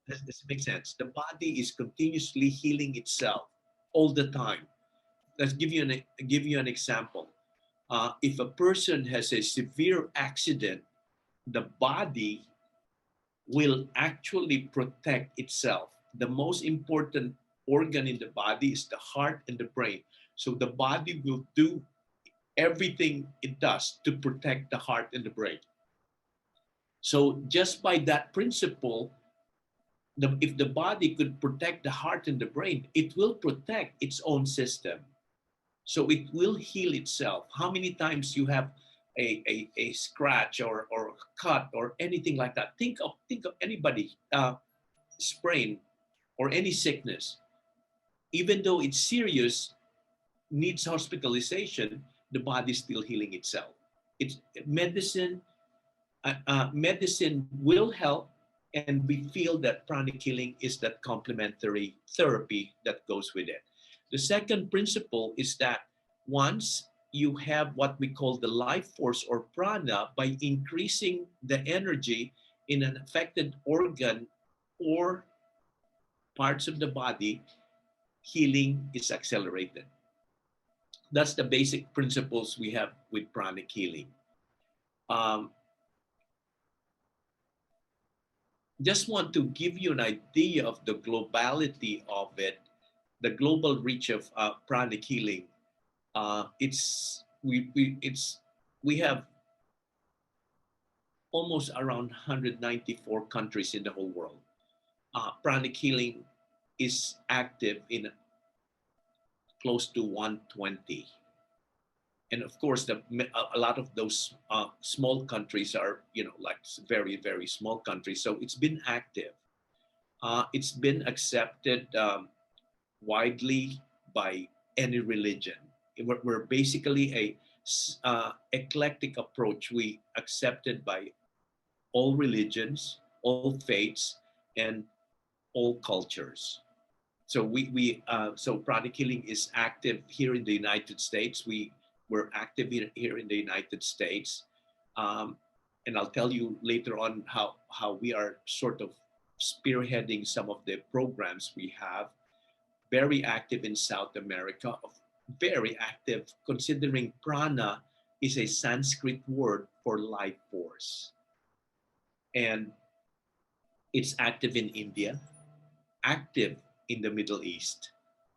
Does it make sense? The body is continuously healing itself all the time. Let's give you an example. If a person has a severe accident, the body will actually protect itself. The most important organ in the body is the heart and the brain. So the body will do everything it does to protect the heart and the brain. So just by that principle, if the body could protect the heart and the brain, it will protect its own system. So it will heal itself. How many times you have a scratch or cut or anything like that? Think of anybody sprain or any sickness. Even though it's serious, needs hospitalization, the body is still healing itself. It's medicine. Medicine will help, and we feel that pranic healing is that complementary therapy that goes with it. The second principle is that once you have what we call the life force or prana, by increasing the energy in an affected organ or parts of the body, healing is accelerated. That's the basic principles we have with pranic healing. Um, just want to give you an idea of the globality of it, the global reach of pranic healing. We have almost around 194 countries in the whole world. Pranic healing is active in close to 120. And of course, a lot of those small countries are, like very, very small countries. So it's been active. It's been accepted widely by any religion. We're basically a eclectic approach. We accepted by all religions, all faiths, and all cultures. So so pranic healing is active here in the United States. We're active here in the United States, and I'll tell you later on how we are sort of spearheading some of the programs we have. Very active in South America, very active, considering prana is a Sanskrit word for life force. And it's active in India, active in the Middle East,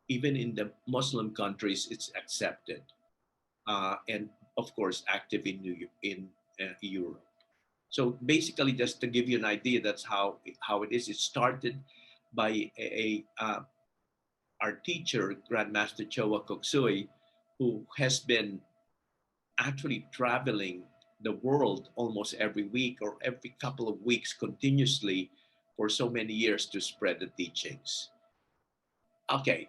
even in the Muslim countries, it's accepted. And of course, active in Europe. So basically, just to give you an idea, that's how it is. It started by our teacher, Grandmaster Choa Koksui, who has been actually traveling the world almost every week or every couple of weeks continuously for so many years to spread the teachings. Okay,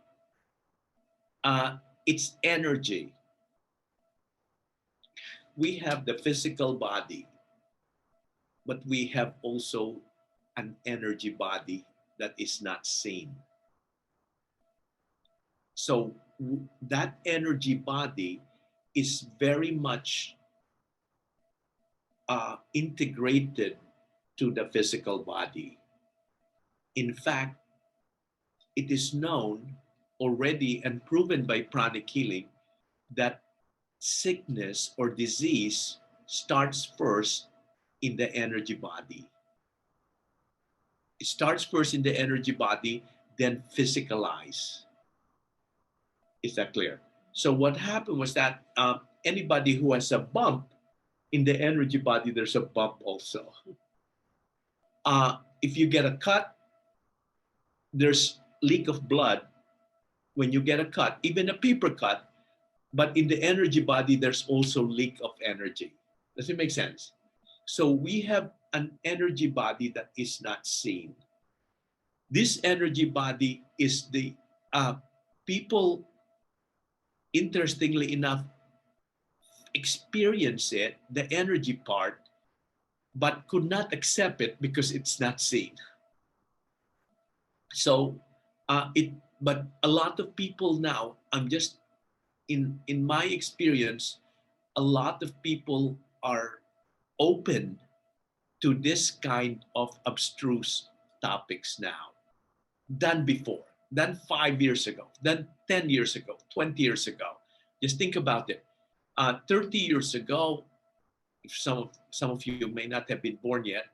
it's energy. We have the physical body, but we have also an energy body that is not seen. So that energy body is very much integrated to the physical body. In fact, it is known already and proven by pranic healing that sickness or disease starts first in the energy body. It starts first in the energy body, then physicalize. Is that clear? So what happened was that anybody who has a bump in the energy body, there's a bump also. If you get a cut, there's leak of blood when you get a cut, even a paper cut, but in the energy body, there's also leak of energy. Does it make sense? So we have an energy body that is not seen. This energy body is the people, interestingly enough, experience it, the energy part, but could not accept it because it's not seen. So but a lot of people now, I'm just in my experience, a lot of people are open to this kind of abstruse topics now than before, than 5 years ago, than 10 years ago, 20 years ago. Just think about it. 30 years ago, some of you may not have been born yet,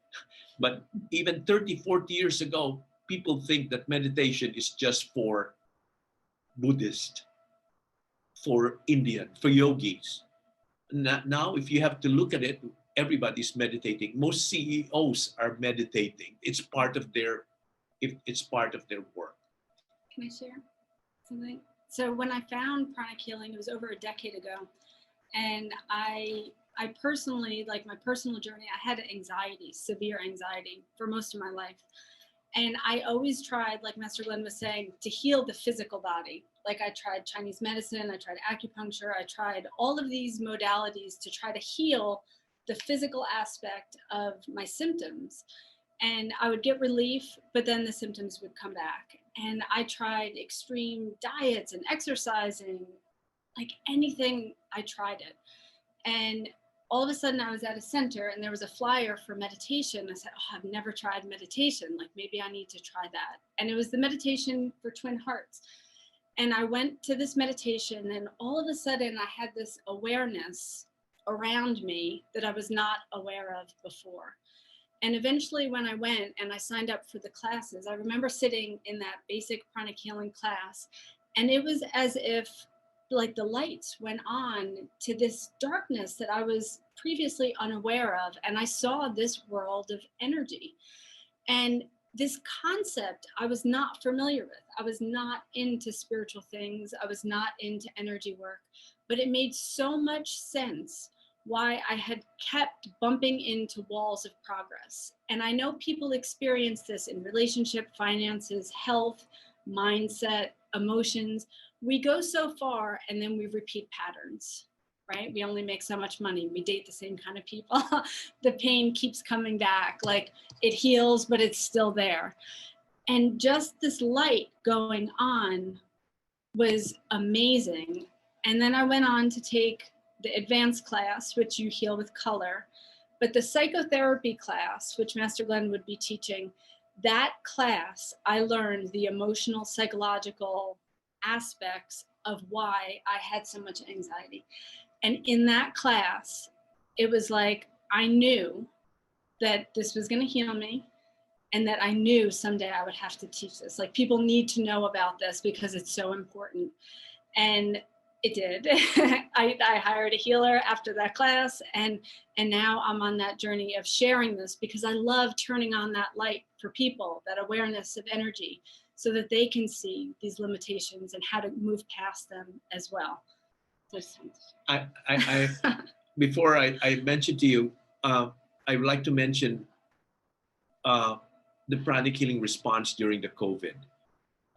but even 30, 40 years ago, people think that meditation is just for Buddhist, for Indian, for yogis. Now, if you have to look at it, everybody's meditating. Most CEOs are meditating. It's part of their, it's part of their work. Can I share something? So when I found pranic healing, it was over a decade ago, and I personally, like my personal journey, I had anxiety, severe anxiety for most of my life. And I always tried, like Master Glenn was saying, to heal the physical body. Like I tried Chinese medicine, I tried acupuncture, I tried all of these modalities to try to heal the physical aspect of my symptoms. And I would get relief, but then the symptoms would come back. And I tried extreme diets and exercising, like anything, I tried it. And all of a sudden I was at a center and there was a flyer for meditation. I said, oh, I've never tried meditation. Like maybe I need to try that. And it was the meditation for twin hearts. And I went to this meditation and all of a sudden I had this awareness around me that I was not aware of before. And eventually when I went and I signed up for the classes, I remember sitting in that basic pranic healing class, and it was as if like the lights went on to this darkness that I was previously unaware of. And I saw this world of energy. And this concept I was not familiar with. I was not into spiritual things. I was not into energy work, but it made so much sense why I had kept bumping into walls of progress. And I know people experience this in relationship, finances, health, mindset, emotions. We go so far and then we repeat patterns, right? We only make so much money. We date the same kind of people. The pain keeps coming back. Like it heals, but it's still there. And just this light going on was amazing. And then I went on to take the advanced class, which you heal with color. But the psychotherapy class, which Master Glenn would be teaching, that class, I learned the emotional, psychological aspects of why I had so much anxiety. And in that class, it was like, I knew that this was going to heal me and that I knew someday I would have to teach this. Like people need to know about this because it's so important. And it did. I hired a healer after that class, and now I'm on that journey of sharing this because I love turning on that light for people, that awareness of energy, so that they can see these limitations and how to move past them as well. Before I mention to you, I would like to mention the pranic healing response during the COVID.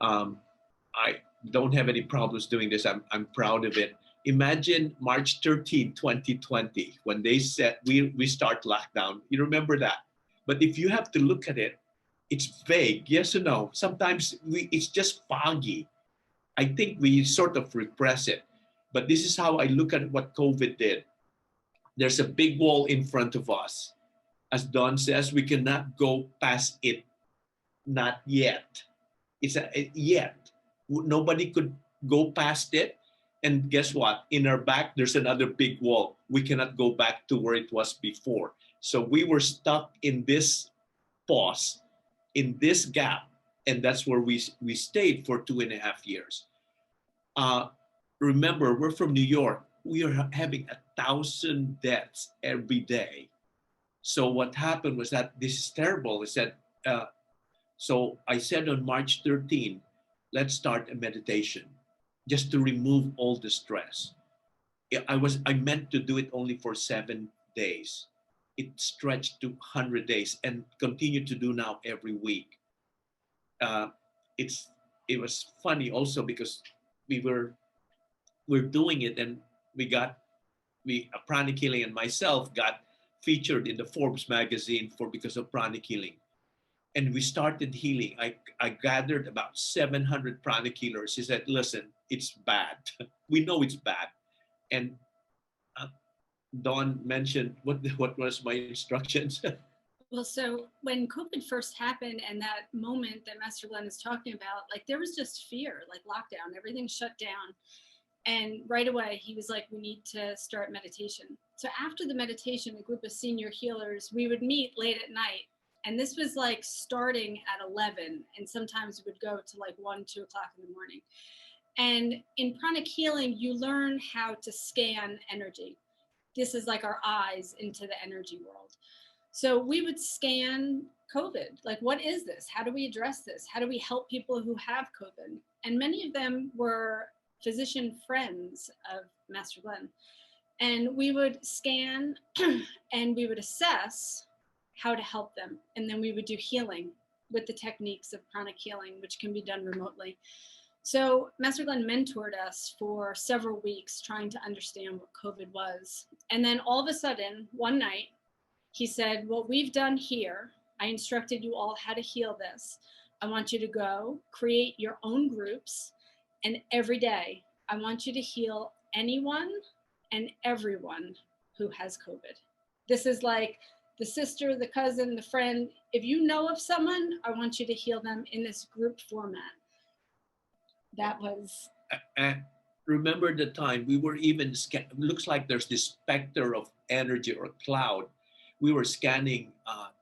I don't have any problems doing this. I'm proud of it. Imagine March 13, 2020, when they said we start lockdown. You remember that? But if you have to look at it, it's vague, yes or no? Sometimes it's just foggy. I think we sort of repress it. But this is how I look at what COVID did. There's a big wall in front of us. As Don says, we cannot go past it. Not yet. It's yet. Nobody could go past it. And guess what? In our back, there's another big wall. We cannot go back to where it was before. So we were stuck in this pause, in this gap. And that's where we stayed for 2.5 years. Remember, we're from New York. We are having 1,000 deaths every day. So what happened was that this is terrible. I said, so I said on March 13, let's start a meditation just to remove all the stress. I meant to do it only for 7 days. It stretched to 100 days and continue to do now every week. It was funny also because we're doing it and Pranic Healing and myself got featured in the Forbes magazine because of pranic healing. And we started healing. I gathered about 700 pranic healers. He said, listen, it's bad. We know it's bad. And Don mentioned, what was my instructions? Well, so when COVID first happened and that moment that Master Glenn is talking about, like there was just fear, like lockdown, everything shut down. And right away, he was like, we need to start meditation. So after the meditation, a group of senior healers, we would meet late at night. And this was like starting at 11, and sometimes it would go to like 1, 2 o'clock in the morning. And in pranic healing, you learn how to scan energy. This is like our eyes into the energy world. So we would scan COVID. Like, what is this? How do we address this? How do we help people who have COVID? And many of them were physician friends of Master Glenn. And we would scan and we would assess how to help them. And then we would do healing with the techniques of pranic healing, which can be done remotely. So Master Glenn mentored us for several weeks trying to understand what COVID was. And then all of a sudden, one night, he said, what we've done here, I instructed you all how to heal this. I want you to go create your own groups. And every day, I want you to heal anyone and everyone who has COVID. This is like the sister, the cousin, the friend. If you know of someone, I want you to heal them in this group format. That was. Remember the time we were even, looks like there's this specter of energy or cloud. We were scanning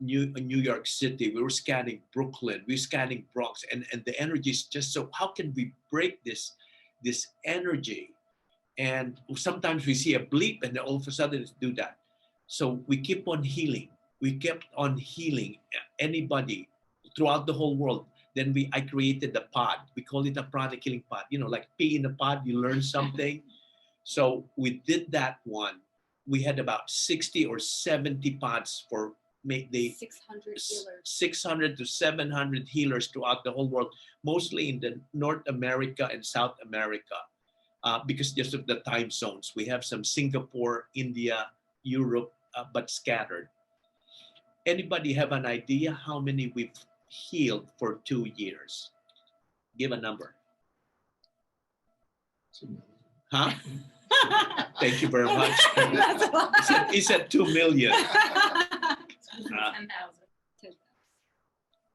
New York City. We were scanning Brooklyn. We were scanning Bronx. And the energy is just so, how can we break this energy? And sometimes we see a bleep and then all of a sudden it's do that. So we keep on healing. We kept on healing anybody throughout the whole world. Then I created the pod. We call it a pranic healing pod. You know, like pee in the pod, you learn something. So we did that one. We had about 60 or 70 pods for the 600 healers. 600 to 700 healers throughout the whole world, mostly in the North America and South America, because just of the time zones. We have some Singapore, India, Europe, but scattered. Anybody have an idea how many we've healed for 2 years? Give a number. Huh? Thank you very much. He said 2 million.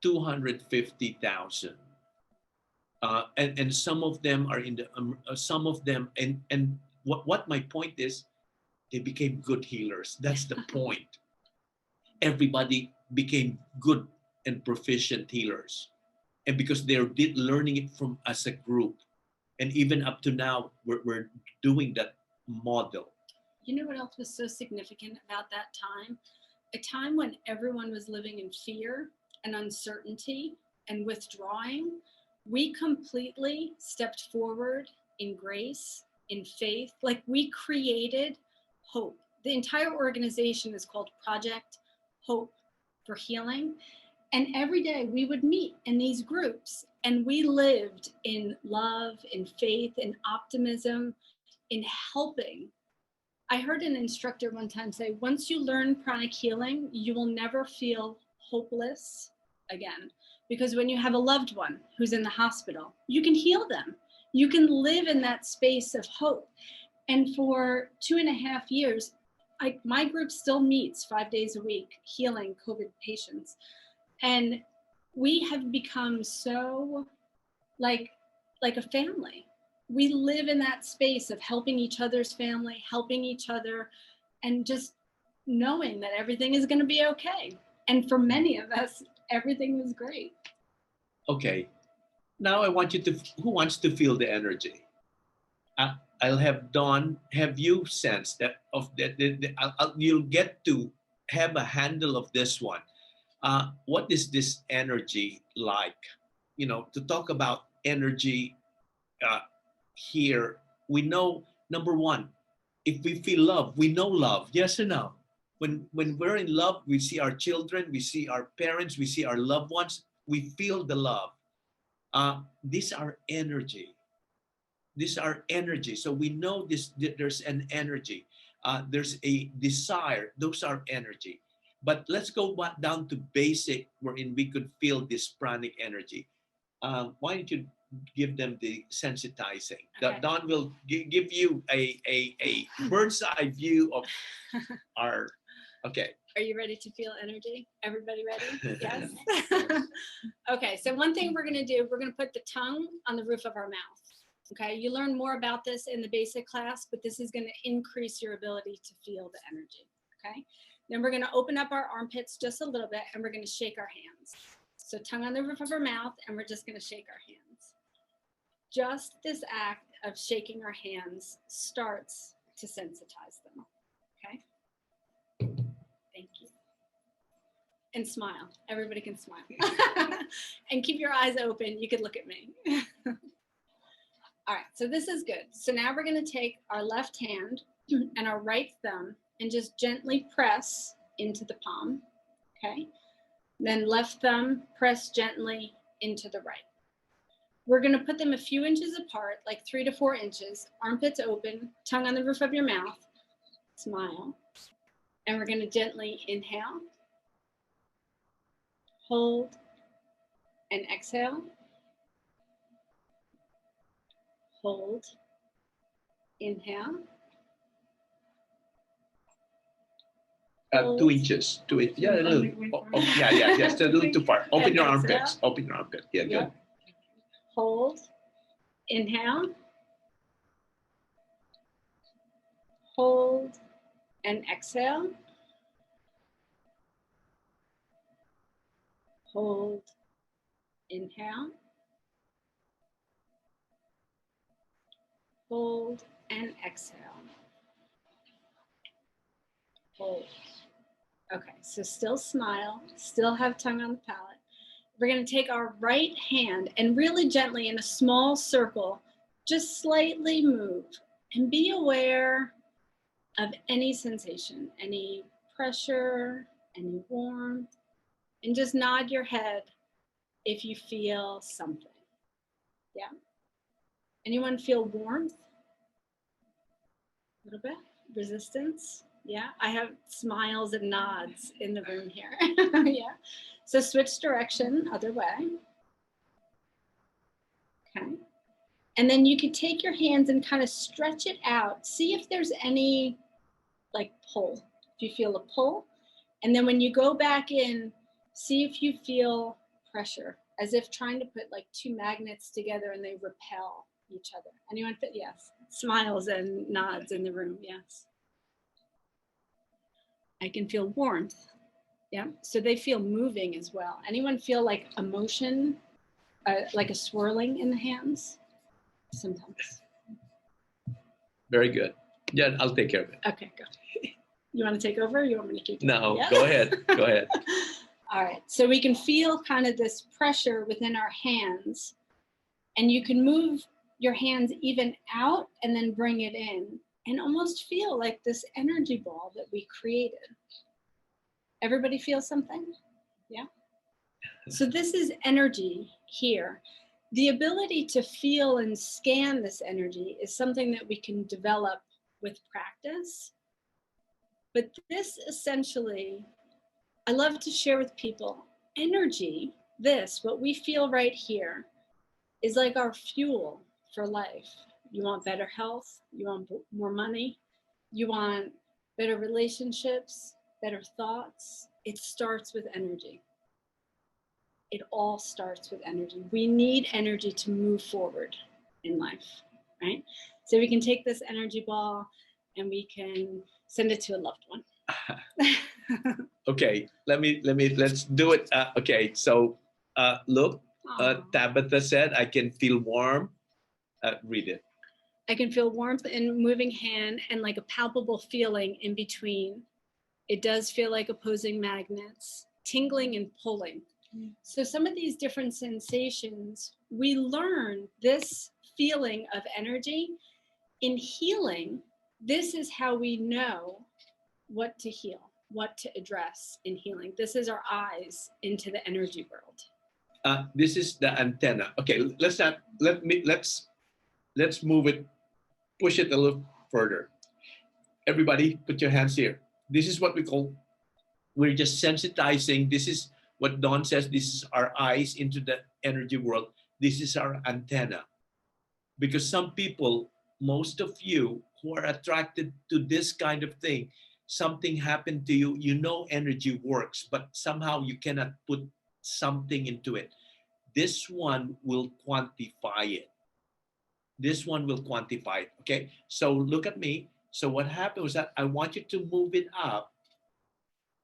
250,000. And some of them are in the some of them and what my point is, they became good healers. That's the point. Everybody became good and proficient healers, and because they're learning it from as a group, and even up to now we're doing that model. You know what else was so significant about that time? A time when everyone was living in fear and uncertainty and withdrawing. We completely stepped forward in grace, in faith. Like, we created hope. The entire organization is called Project Hope for Healing. And every day we would meet in these groups and we lived in love, in faith, in optimism, in helping. I heard an instructor one time say, once you learn pranic healing, you will never feel hopeless again. Because when you have a loved one who's in the hospital, you can heal them. You can live in that space of hope. And for 2.5 years, my group still meets 5 days a week, healing COVID patients. And we have become so like a family. We live in that space of helping each other's family, helping each other, and just knowing that everything is going to be okay. And for many of us, everything was great. Okay. Now I want you to, who wants to feel the energy? I'll have Dawn. Have you sensed that of that? You'll get to have a handle of this one. What is this energy like? You know, to talk about energy here, we know, number one, if we feel love, we know love. Yes or no? When we're in love, we see our children, we see our parents, we see our loved ones, we feel the love. These are energy. These are energy. So we know this. There's an energy. There's a desire. Those are energy. But let's go back down to basic, wherein we could feel this pranic energy. Why don't you give them the sensitizing? Okay. Don will give you a bird's eye view of our. Okay. Are you ready to feel energy? Everybody ready? Yes? Okay, so one thing we're going to do, we're going to put the tongue on the roof of our mouth. Okay, you learn more about this in the basic class, but this is going to increase your ability to feel the energy. Okay, then we're going to open up our armpits just a little bit and we're going to shake our hands. So tongue on the roof of our mouth, and we're just going to shake our hands. Just this act of shaking our hands starts to sensitize them. Okay, thank you. And smile. Everybody can smile. And keep your eyes open. You could look at me. All right, so this is good. So now we're going to take our left hand and our right thumb and just gently press into the palm. Okay, then left thumb, press gently into the right. We're going to put them a few inches apart, like 3 to 4 inches, armpits open, tongue on the roof of your mouth, smile. And we're going to gently inhale, hold, and exhale. Hold, inhale. 2 inches, yeah, a little. Yeah, still a little too far. Open your armpits. Open your armpit. Yeah, good. Hold, inhale, hold, and exhale. Hold, inhale, hold, and exhale. Hold. Okay, so still smile, still have tongue on the palate. We're going to take our right hand and really gently in a small circle, just slightly move and be aware of any sensation, any pressure, any warmth, and just nod your head if you feel something. Yeah. Anyone feel warmth? A little bit? Resistance? Yeah, I have smiles and nods in the room here. Yeah. So switch direction, other way. Okay. And then you could take your hands and kind of stretch it out. See if there's any like pull. If you feel a pull. And then when you go back in, see if you feel pressure, as if trying to put like 2 magnets together and they repel each other. Anyone fit? Yes. Smiles and nods in the room. Yes. I can feel warmth. Yeah. So they feel moving as well. Anyone feel like emotion, like a swirling in the hands? Sometimes. Very good. Yeah, I'll take care of it. Okay, go. You want to take over? Or you want me to keep going? No, Yeah? Go ahead. Go ahead. All right. So we can feel kind of this pressure within our hands, and you can move your hands even out and then bring it in and almost feel like this energy ball that we created. Everybody feel something? Yeah. So this is energy here. The ability to feel and scan this energy is something that we can develop with practice. But this essentially, I love to share with people, energy, this, what we feel right here, is like our fuel for life. You want better health, you want more money, you want better relationships, better thoughts. It starts with energy. It all starts with energy. We need energy to move forward in life, right? So we can take this energy ball and we can send it to a loved one. Okay, let's do it. Okay, so look, Tabitha said, I can feel warm. Read it. I can feel warmth in moving hand and like a palpable feeling in between. It does feel like opposing magnets, tingling and pulling. So some of these different sensations, we learn this feeling of energy. In healing, this is how we know what to heal, what to address in healing. This is our eyes into the energy world. This is the antenna. Okay, let's move it, push it a little further. Everybody, put your hands here. This is what we're just sensitizing. This is what Dawn says. This is our eyes into the energy world. This is our antenna. Because some people, most of you who are attracted to this kind of thing, something happened to you, you know energy works, but somehow you cannot put something into it. This one will quantify it. This one will quantify it. Okay, so look at me. So what happened was that I want you to move it up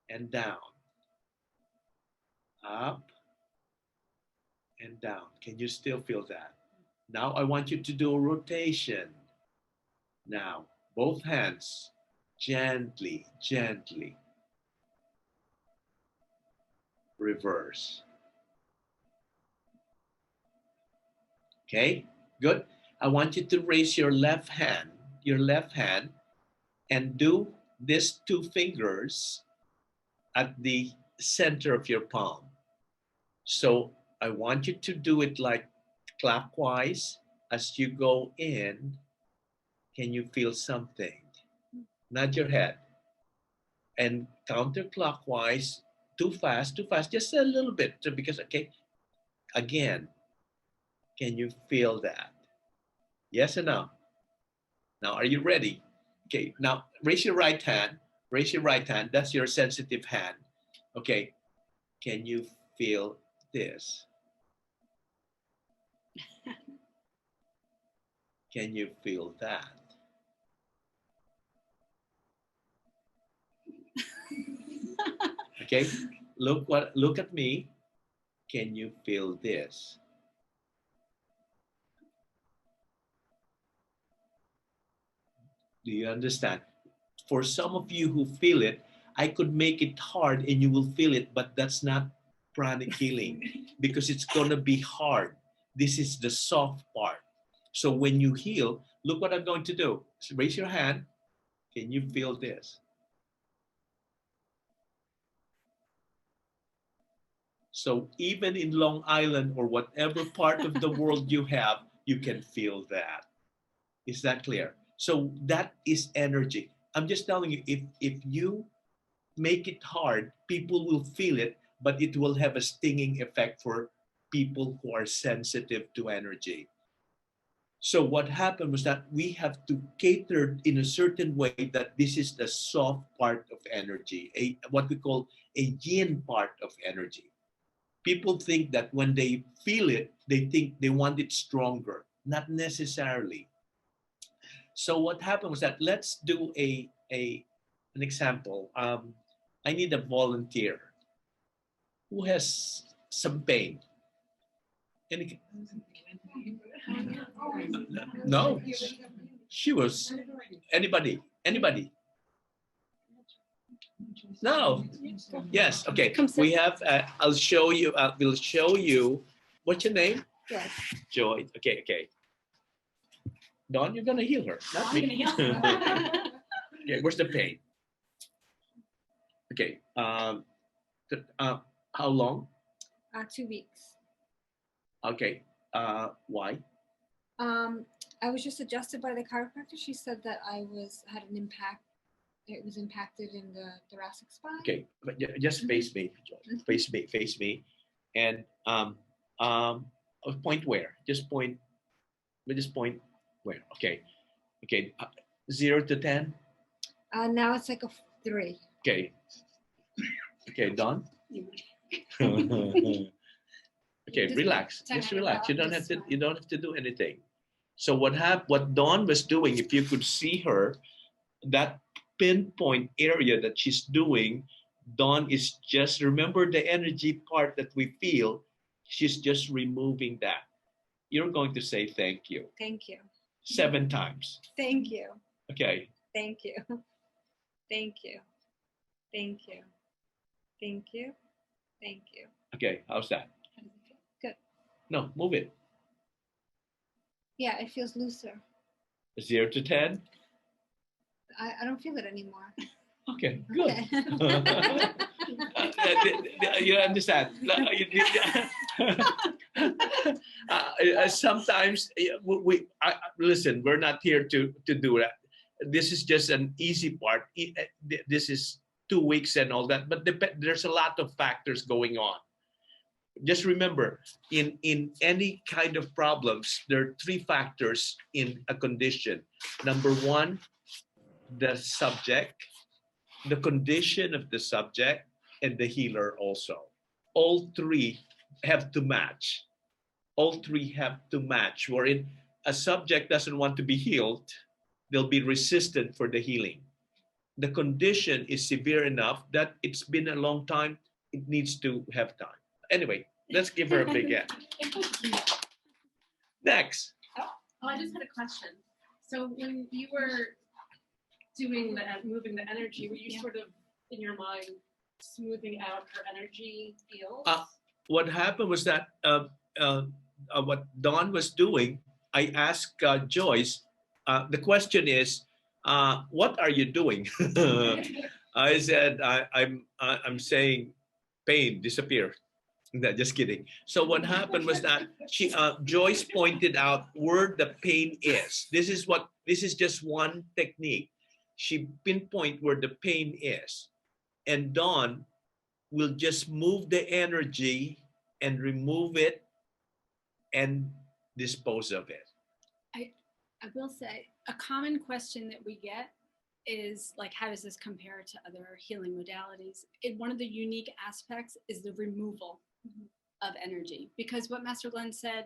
and down, up and down. Can you still feel that? Now I want you to do a rotation. Now, both hands, gently, gently, reverse. Okay, good. I want you to raise your left hand, and do these two fingers at the center of your palm. So I want you to do it like clockwise as you go in. Can you feel something? Nod your head. And counterclockwise, too fast, just a little bit. So because, okay, again, can you feel that? Yes or no? Now, are you ready? Okay, now raise your right hand. Raise your right hand. That's your sensitive hand. Okay, can you feel this? Can you feel that? Okay, look at me. Can you feel this? Do you understand? For some of you who feel it, I could make it hard and you will feel it, but that's not pranic healing because it's gonna be hard. This is the soft part. So when you heal, look what I'm going to do. So raise your hand. Can you feel this? So even in Long Island or whatever part of the world you have, you can feel that. Is that clear? So that is energy. I'm just telling you, if you make it hard, people will feel it, but it will have a stinging effect for people who are sensitive to energy. So what happened was that we have to cater in a certain way that this is the soft part of energy, what we call a yin part of energy. People think that when they feel it, they think they want it stronger. Not necessarily. So what happened was that let's do an example. I need a volunteer who has some pain. Any, no, she was anybody. No, yes, okay. We have. I'll show you. We'll show you. What's your name? Joy. Joy. Okay, okay. Dawn, you're gonna heal her, not me. Okay, where's the pain? Okay. How long? 2 weeks. Okay. Why? I was just adjusted by the chiropractor. She said that had an impact. It was impacted in the thoracic spine. Okay, but just face me, face me, and point where? Just point. Just point where? Okay, okay. 0 to 10. Now it's like a 3. Okay. Okay, Dawn. Okay, relax. Just relax. You don't have to. You don't have to do anything. So what Dawn was doing, if you could see her, that pinpoint area that she's doing, Dawn is just, remember the energy part that we feel, she's just removing that. You're going to say thank you. Thank you. 7 times. Thank you. Okay. Thank you. Thank you. Thank you. Thank you. Thank you. Okay, how's that? How does it feel? Good. No, move it. Yeah, it feels looser. 0 to 10. I don't feel it anymore. Okay, good. Okay. You understand? Sometimes listen. We're not here to do that. This is just an easy part. This is 2 weeks and all that, but there's a lot of factors going on. Just remember, in any kind of problems, there are 3 factors in a condition. Number 1, the subject. the condition of the subject, and the healer also. All three have to match. All three have to match. Wherein a subject doesn't want to be healed, they'll be resistant for the healing. The condition is severe enough that it's been a long time, it needs to have time. Anyway, let's give her a big hand. Next. Oh, I just had a question. So when you were doing the moving the energy, were you sort of in your mind smoothing out her energy fields? What happened was that what Dawn was doing, I asked Joyce, the question is, what are you doing? I said, I'm saying pain, disappear. No, just kidding. So what happened was that Joyce pointed out where the pain is. This is just one technique. She pinpoint where the pain is, and Dawn will just move the energy and remove it and dispose of it. I will say a common question that we get is like, how does this compare to other healing modalities? One of the unique aspects is the removal of energy, because what Master Glenn said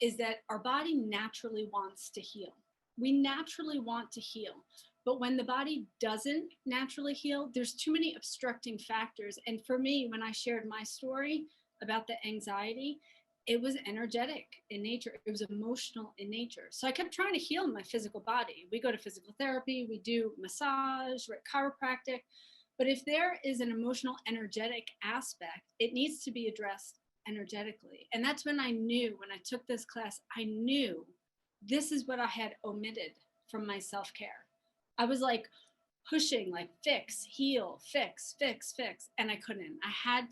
is that our body naturally wants to heal. We naturally want to heal, but when the body doesn't naturally heal, there's too many obstructing factors. And for me, when I shared my story about the anxiety, it was energetic in nature. It was emotional in nature. So I kept trying to heal my physical body. We go to physical therapy, we do massage, we're at chiropractic. But if there is an emotional, energetic aspect, it needs to be addressed energetically. And that's when I knew, when I took this class, I knew this is what I had omitted from my self-care. I was like pushing, like fix, heal, fix, fix, fix. And I couldn't. I had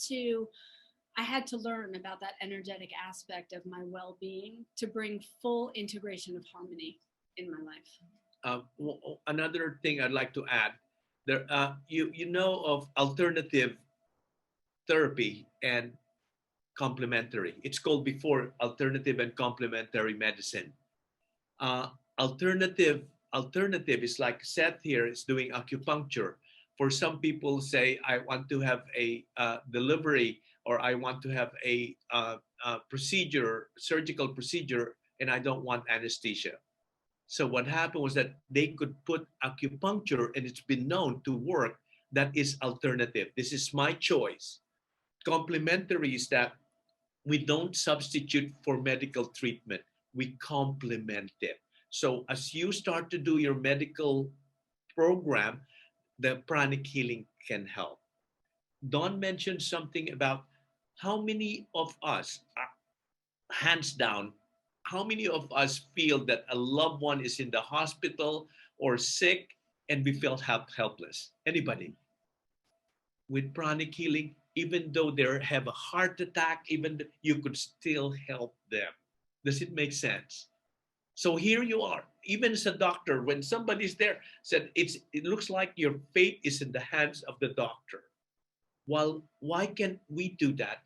to learn about that energetic aspect of my well-being to bring full integration of harmony in my life. Another thing I'd like to add, there, you know of alternative therapy and complementary. It's called before alternative and complementary medicine. Alternative is like Seth here is doing acupuncture. For some people say, I want to have a delivery, or I want to have a procedure, surgical procedure, and I don't want anesthesia. So what happened was that they could put acupuncture, and it's been known to work. That is alternative. This is my choice. Complementary is that we don't substitute for medical treatment. We complement it. So as you start to do your medical program, the pranic healing can help. Dawn mentioned something about how many of us, hands down, how many of us feel that a loved one is in the hospital or sick and we feel helpless? Anybody? With pranic healing, even though they have a heart attack, you could still help them. Does it make sense? So here you are, even as a doctor, when somebody's there, said it looks like your fate is in the hands of the doctor. Well, why can't we do that?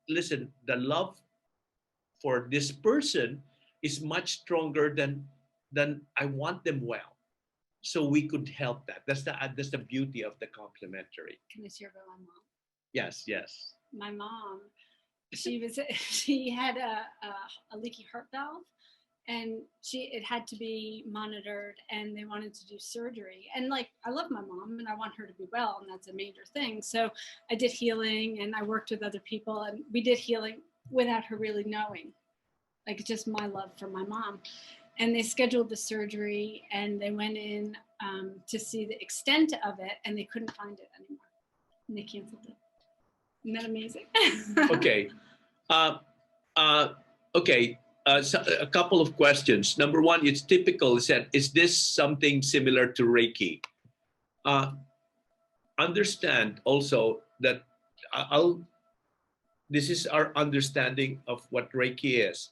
Listen, the love for this person is much stronger than I want them well. So we could help that. That's the beauty of the complementary. Can I share about my mom? Yes. My mom, she had a leaky heart valve, and it had to be monitored, and they wanted to do surgery. And like, I love my mom and I want her to be well, and that's a major thing. So I did healing, and I worked with other people, and we did healing without her really knowing, like just my love for my mom. And they scheduled the surgery, and they went in to see the extent of it, and they couldn't find it anymore, and they canceled it. Isn't that amazing? Okay. Okay. So a couple of questions. Number one, it's typical. Is this something similar to Reiki? Understand also that this is our understanding of what Reiki is.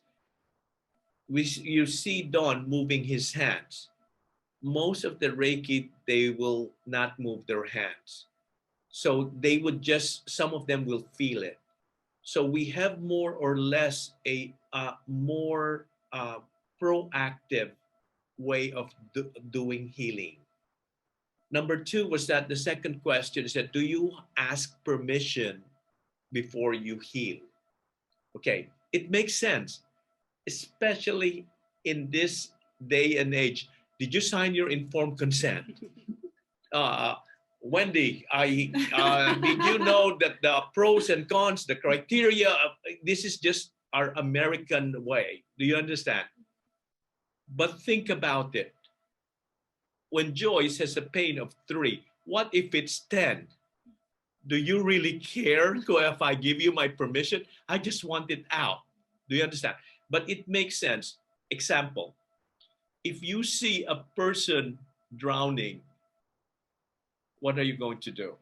You see Don moving his hands. Most of the Reiki, they will not move their hands. So they would some of them will feel it. So we have more or less a more proactive way of doing healing. Number two was that the second question is that, do you ask permission before you heal? Okay, it makes sense, especially in this day and age. Did you sign your informed consent? Uh, Wendy, did you know that the pros and cons, the criteria, this is just our American way. Do you understand? But think about it. When Joyce has a pain of 3, what if it's 10? Do you really care if I give you my permission? I just want it out. Do you understand? But it makes sense. Example, if you see a person drowning, what are you going to do?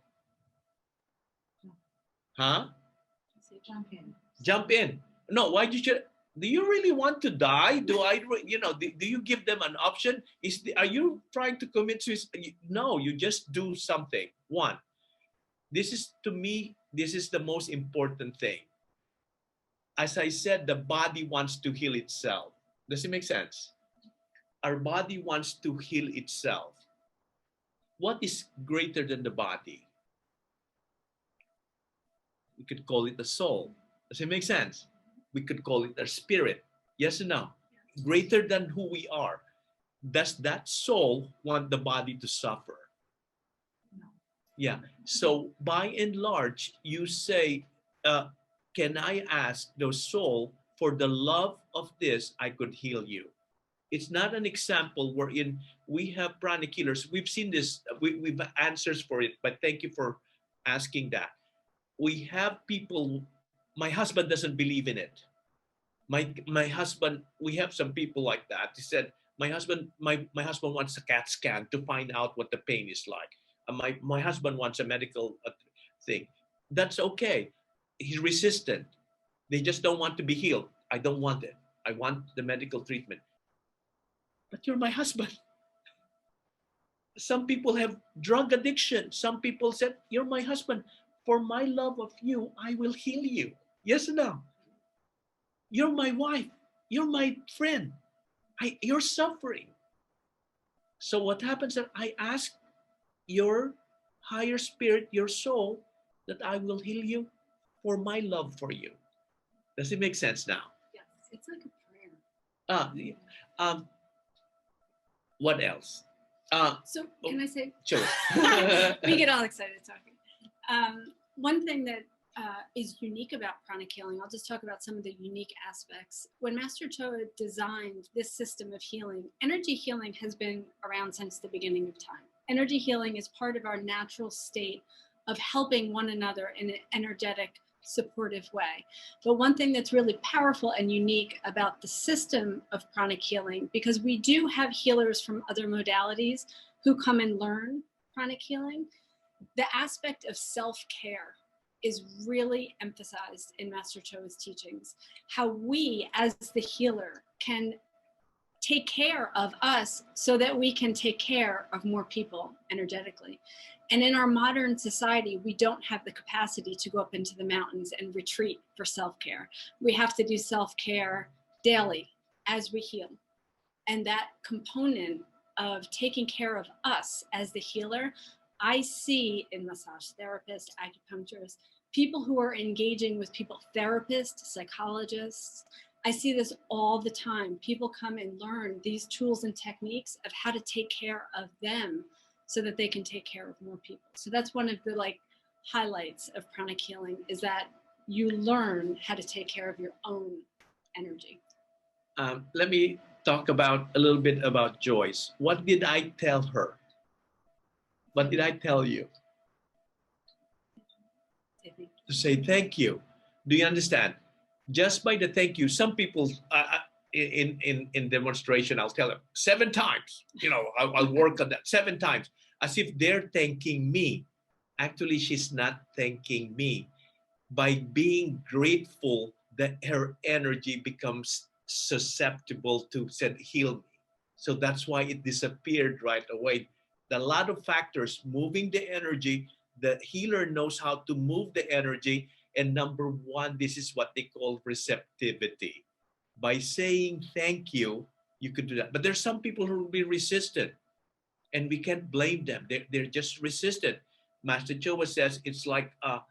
Huh? Jump in. Jump in. No, why did you? Do you really want to die? Do you give them an option? Are you trying to commit suicide? No, you just do something. One, this is, to me, this is the most important thing. As I said, the body wants to heal itself. Does it make sense? Our body wants to heal itself. What is greater than the body? We could call it the soul. Does it make sense? We could call it our spirit. Yes or no? Greater than who we are. Does that soul want the body to suffer? No. Yeah. So by and large, you say, can I ask the soul, for the love of this, I could heal you? It's not an example wherein we have pranic healers. We've seen this, we've answers for it, but thank you for asking that. We have people, my husband doesn't believe in it. My husband, we have some people like that. He said, my husband wants a CAT scan to find out what the pain is like. My husband wants a medical thing. That's okay. He's resistant. They just don't want to be healed. I don't want it. I want the medical treatment. But you're my husband. Some people have drug addiction. Some people said, you're my husband. For my love of you, I will heal you. Yes or no? You're my wife. You're my friend. You're suffering. So what happens is I ask your higher spirit, your soul, that I will heal you for my love for you. Does it make sense now? Yes, it's like a prayer. What else? So can I say? Sure. We get all excited talking. One thing that is unique about pranic healing, I'll just talk about some of the unique aspects. When Master Choa designed this system of healing, energy healing has been around since the beginning of time. Energy healing is part of our natural state of helping one another in an energetic, supportive way. But one thing that's really powerful and unique about the system of pranic healing, because we do have healers from other modalities who come and learn pranic healing, the aspect of self-care is really emphasized in Master Choa's teachings. How we, as the healer, can take care of us so that we can take care of more people energetically. And in our modern society, we don't have the capacity to go up into the mountains and retreat for self-care. We have to do self-care daily as we heal. And that component of taking care of us as the healer, I see in massage therapists, acupuncturists, people who are engaging with people, therapists, psychologists. I see this all the time. People come and learn these tools and techniques of how to take care of them so that they can take care of more people. So that's one of the highlights of pranic healing, is that you learn how to take care of your own energy. Let me talk about a little bit about Joyce. What did I tell her? What did I tell you? To say thank you. Do you understand? Just by the thank you, some people in demonstration, I'll tell them 7 times. I'll work on that 7 times, as if they're thanking me. Actually, she's not thanking me. By being grateful that her energy becomes susceptible to heal me. So that's why it disappeared right away. A lot of factors moving the energy. The healer knows how to move the energy. And number 1, this is what they call receptivity. By saying thank you, you could do that. But there's some people who will be resistant. and we can't blame them. They're just resistant. Master Choa says it's like a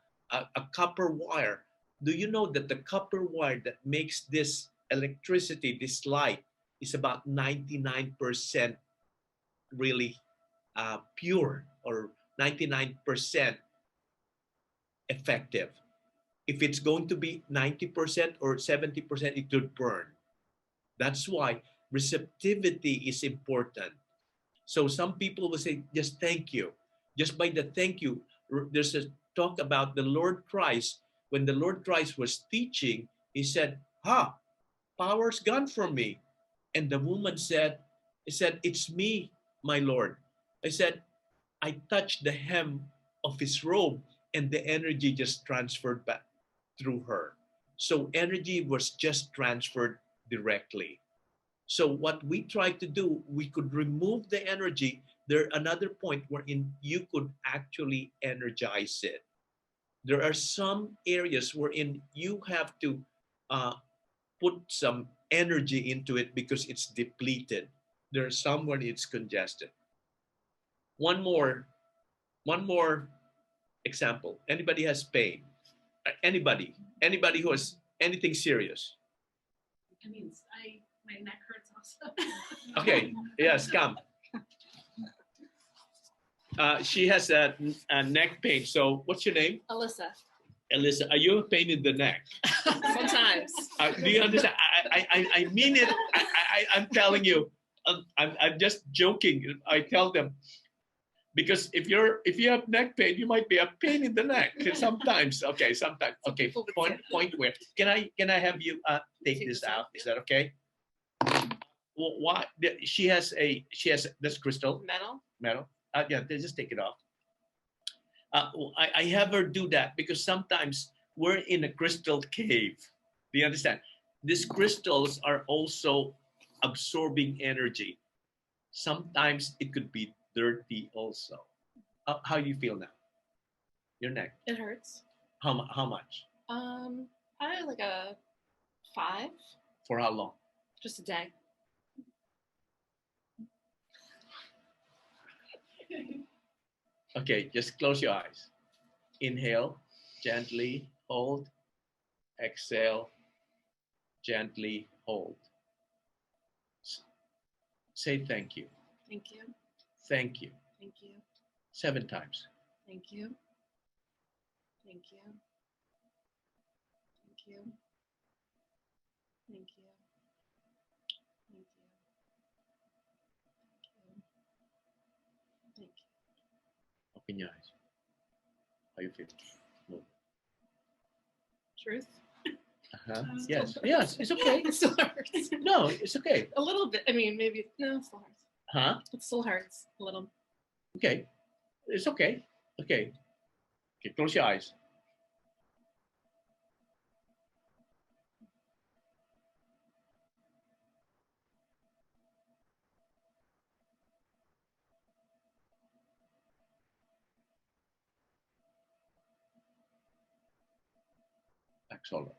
copper wire. Do you know that the copper wire that makes this electricity, this light, is about 99% really pure, or 99% effective? If it's going to be 90% or 70%, it will burn. That's why receptivity is important. So some people will say, just thank you. Just by the thank you, there's a talk about the Lord Christ. When the Lord Christ was teaching, he said, power's gone from me. And the woman said, it's me, my Lord. I said, I touched the hem of his robe, and the energy just transferred back through her. So energy was just transferred directly. So what we try to do, we could remove the energy. There another point wherein you could actually energize it. There are some areas wherein you have to put some energy into it because it's depleted. There are some where it's congested. One more example. Anybody has pain? Anybody who has anything serious? I mean, my neck hurts also. Okay, yes, come. She has a neck pain. So what's your name? Alyssa. Alyssa, are you a pain in the neck? Sometimes. Do you understand? I mean it. I'm telling you. I'm just joking. I tell them, because if you have neck pain, you might be a pain in the neck sometimes. Okay, sometimes. Okay, point where. Can I have you take this out? Is that okay? Well, why? She has this crystal. Metal. Yeah, they just take it off. I have her do that because sometimes we're in a crystal cave. Do you understand? These crystals are also absorbing energy. Sometimes it could be dirty also. How do you feel now? Your neck? It hurts. How much? I like a 5. For how long? Just a day. Okay, just close your eyes. Inhale, gently hold. Exhale, gently hold. Say thank you. Thank you. Thank you. Thank you. 7 times. Thank you. Thank you. Thank you. Thank you. Thank you. Thank you. Open your eyes. How you feel? Move. Truth. Yes. Yes. It's okay. It still hurts. No, it's okay. A little bit. I mean, maybe. No, it still hurts. Huh? It still hurts a little. Okay. It's okay. Okay. Okay. Close your eyes. Exhale.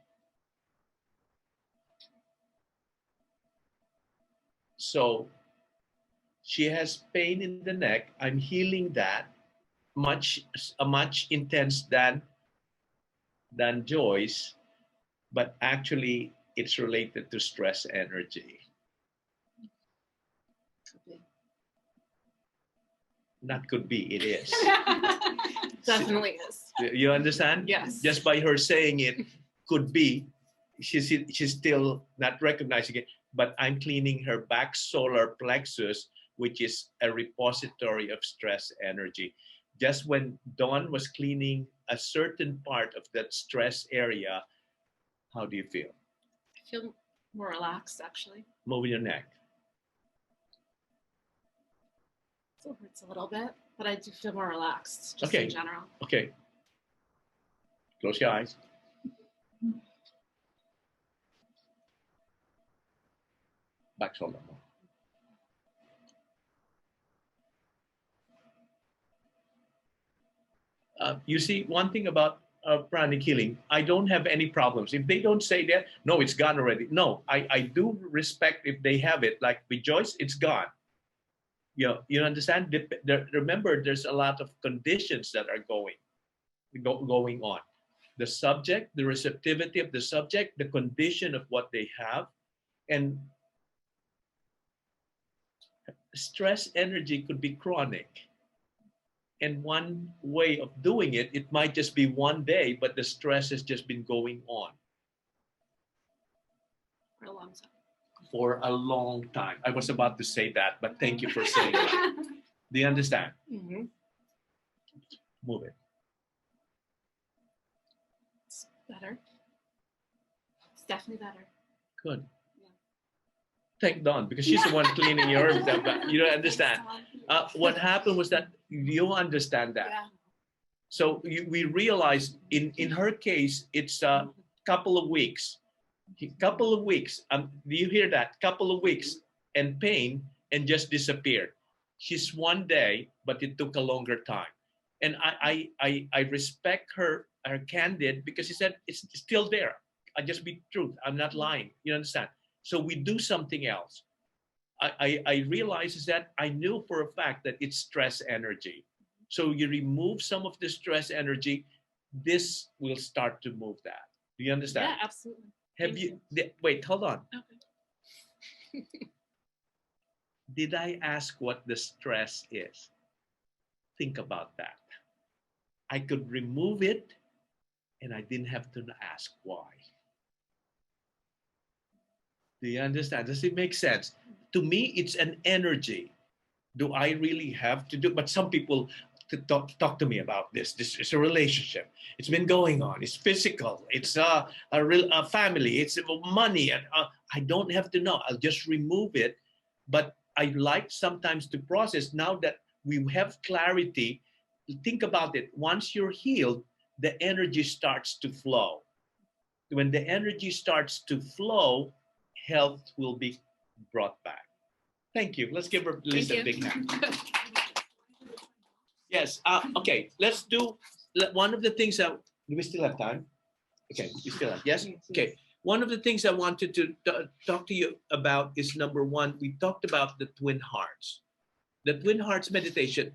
So she has pain in the neck. I'm healing that much intense than Joyce, but actually it's related to stress energy. Could be. Not could be, it is. Definitely is. You understand? Yes. Just by her saying it, could be, she's still not recognizing it, but I'm cleaning her back solar plexus, which is a repository of stress energy. Just when Dawn was cleaning a certain part of that stress area, how do you feel? I feel more relaxed, actually. Move your neck. Still hurts a little bit, but I do feel more relaxed, just Okay. in general. Okay. Close your eyes. Back shoulder. You see, one thing about pranic healing, I don't have any problems. If they don't say that, no, it's gone already. No, I do respect if they have it. Like with Joyce, it's gone. You understand? Remember, there's a lot of conditions that are going on. The subject, the receptivity of the subject, the condition of what they have, and stress energy could be chronic. And one way of doing it, it might just be one day, but the stress has just been going on For a long time. for a long time. I was about to say that, but thank you for saying that. Do you understand? Mm-hmm. Move it. It's better. It's definitely better. Good. Yeah. Thank Dawn, because she's the one cleaning yours. You don't understand. What happened was that you understand that. Yeah. So we realized in her case, it's a couple of weeks. Couple of weeks. Do you hear that? Couple of weeks and pain and just disappeared. She's one day, but it took a longer time. And I respect her candid because she said it's still there. I just be truth. I'm not lying. You understand? So we do something else. I realized is that I knew for a fact that it's stress energy. So you remove some of the stress energy, this will start to move that. Do you understand? Yeah, absolutely. Have you wait, hold on. Okay. Did I ask what the stress is? Think about that. I could remove it and I didn't have to ask why. Do you understand? Does it make sense? To me, it's an energy. Do I really have to do? But some people talk to me about this. This is a relationship. It's been going on. It's physical. It's a real family. It's money, and I don't have to know. I'll just remove it. But I like sometimes to process. Now that we have clarity, think about it. Once you're healed, the energy starts to flow. When the energy starts to flow, health will be brought back. Thank you. Let's give her Lisa a big hand. Yes. Okay. Let's do one of the things that do we still have time? Okay. We still have. Yes. Okay. One of the things I wanted to talk to you about is number one. We talked about the twin hearts. The twin hearts meditation.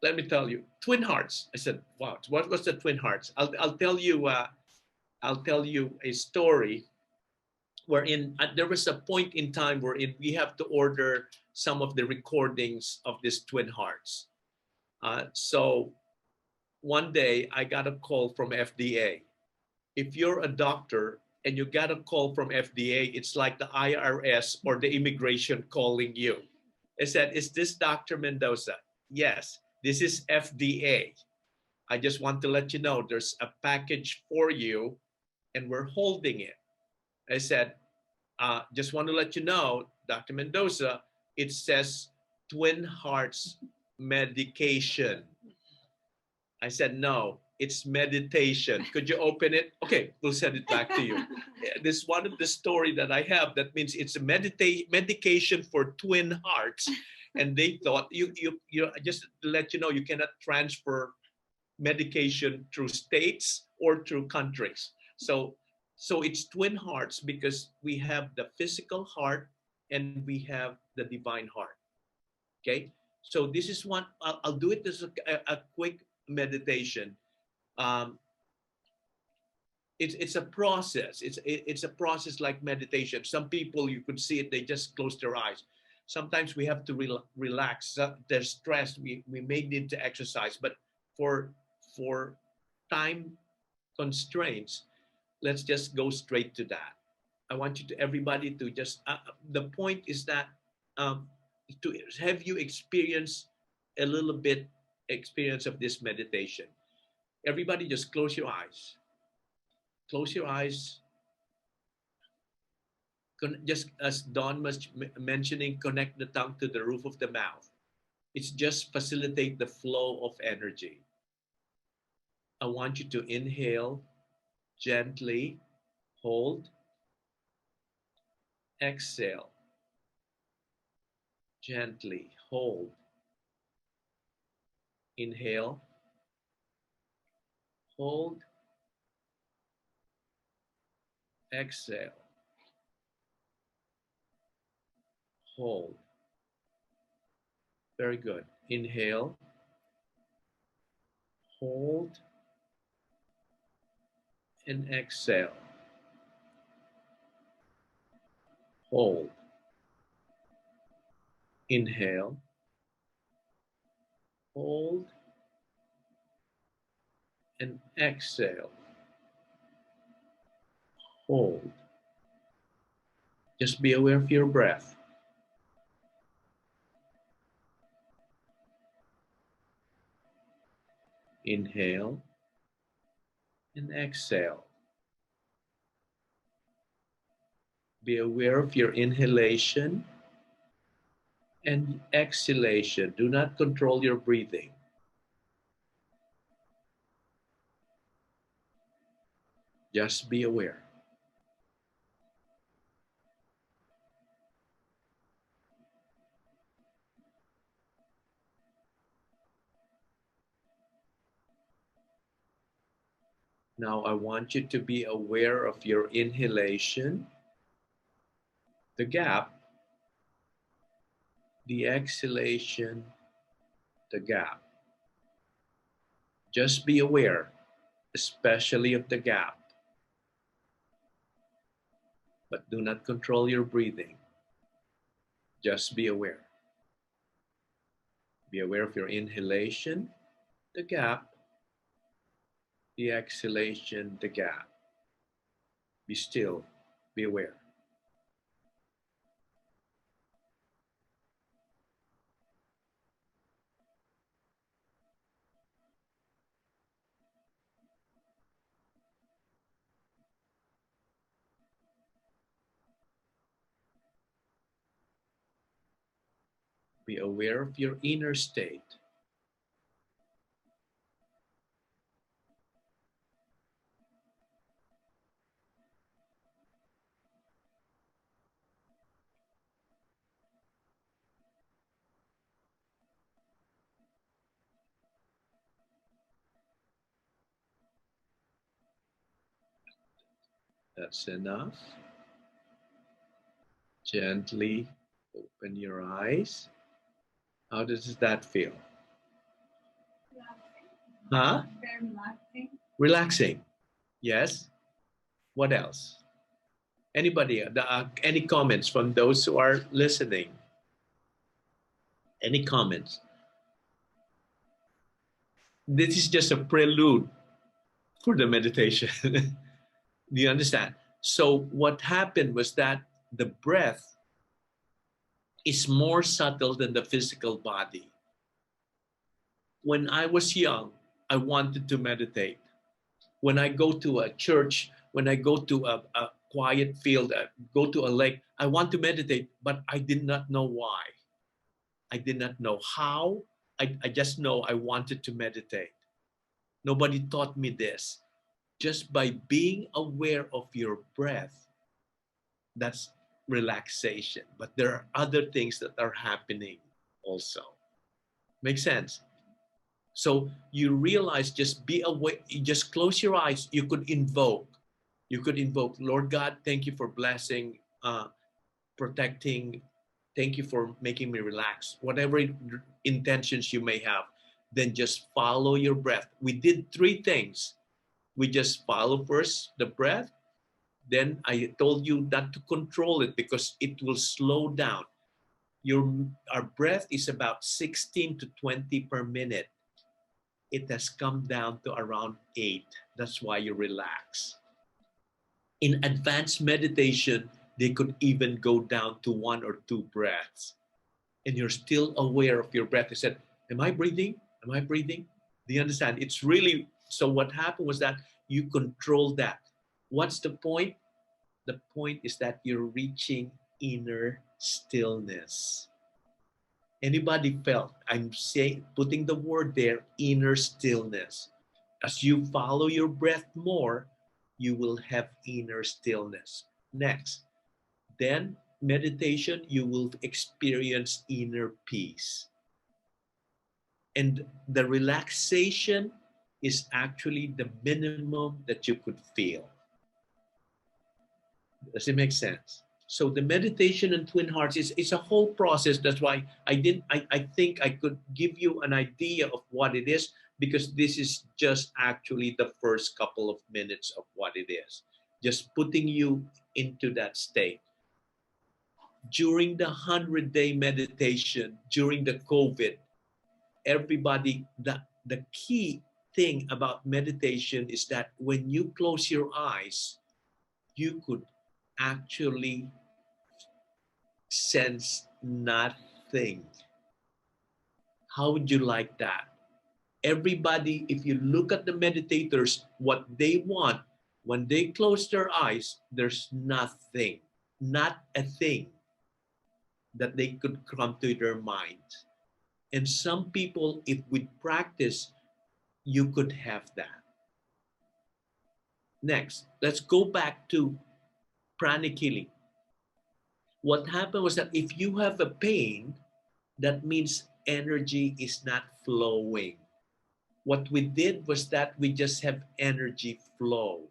Let me tell you, twin hearts. I said, wow. What was the twin hearts? I'll tell you. I'll tell you a story wherein there was a point in time wherein we have to order some of the recordings of these twin hearts. So one day I got a call from FDA. If you're a doctor and you got a call from FDA, it's like the IRS or the immigration calling you. I said, is this Dr. Mendoza? Yes, this is FDA. I just want to let you know there's a package for you and we're holding it. I said, just want to let you know, Dr. Mendoza, it says twin hearts medication. I said, no, it's meditation. Could you open it? Okay, we'll send it back to you. This is one of the story that I have. That means it's a medication for twin hearts. And they thought, you just to let you know, you cannot transfer medication through states or through countries. So it's twin hearts because we have the physical heart and we have the divine heart. Okay, so this is one. I'll do it as a quick meditation. Um, it's a process. It's a process like meditation. Some people you could see it; they just close their eyes. Sometimes we have to relax. They're stressed. We may need to exercise, but for time constraints, let's just go straight to that. I want you to everybody to just the point is that to have you experience a little bit experience of this meditation. Everybody just close your eyes. Close your eyes. Just as Dawn was mentioning, connect the tongue to the roof of the mouth. It's just facilitate the flow of energy. I want you to inhale gently, hold, exhale, gently, hold, inhale, hold, exhale, hold. Very good. Inhale, hold, and exhale. Hold. Inhale, hold, and exhale. Hold. Just be aware of your breath. Inhale and exhale. Be aware of your inhalation and exhalation. Do not control your breathing. Just be aware. Now I want you to be aware of your inhalation, the gap, the exhalation, the gap. Just be aware, especially of the gap. But do not control your breathing. Just be aware. Be aware of your inhalation, the gap, the exhalation, the gap. Be still, be aware. Be aware of your inner state. That's enough. Gently open your eyes. How does that feel? Huh? Very relaxing. Relaxing. Yes. What else? Anybody? Any comments from those who are listening? Any comments? This is just a prelude for the meditation. Do you understand? So what happened was that the breath is more subtle than the physical body. When I was young, I wanted to meditate. When I go to a church, when I go to a quiet field, go to a lake, I want to meditate, but I did not know why. I did not know how. I just know I wanted to meditate. Nobody taught me this. Just by being aware of your breath, that's relaxation. But there are other things that are happening also. Make sense? So you realize, just be aware, just close your eyes. You could invoke, Lord God, thank you for blessing, protecting, thank you for making me relax. Whatever intentions you may have, then just follow your breath. We did three things. We just follow first the breath. Then I told you not to control it because it will slow down. Our breath is about 16 to 20 per minute. It has come down to around 8. That's why you relax. In advanced meditation, they could even go down to 1 or 2 breaths. And you're still aware of your breath. You said, am I breathing? Am I breathing? Do you understand? It's really, so what happened was that you control that. What's the point? The point is that you're reaching inner stillness. Anybody felt, I'm saying, putting the word there, inner stillness. As you follow your breath more, you will have inner stillness. Next, then meditation, you will experience inner peace. And the relaxation is actually the minimum that you could feel. Does it make sense? So the meditation and Twin Hearts is a whole process. That's why I think I could give you an idea of what it is, because this is just actually the first couple of minutes of what it is. Just putting you into that state. During the 100-day meditation, during the COVID, everybody, the key thing about meditation is that when you close your eyes, you could actually sense nothing. How would you like that? Everybody, if you look at the meditators, what they want, when they close their eyes, there's nothing, not a thing that they could come to their mind. And some people, if with practice, you could have that. Next, let's go back to pranic healing. What happened was that if you have a pain, that means energy is not flowing. What we did was that we just have energy flow.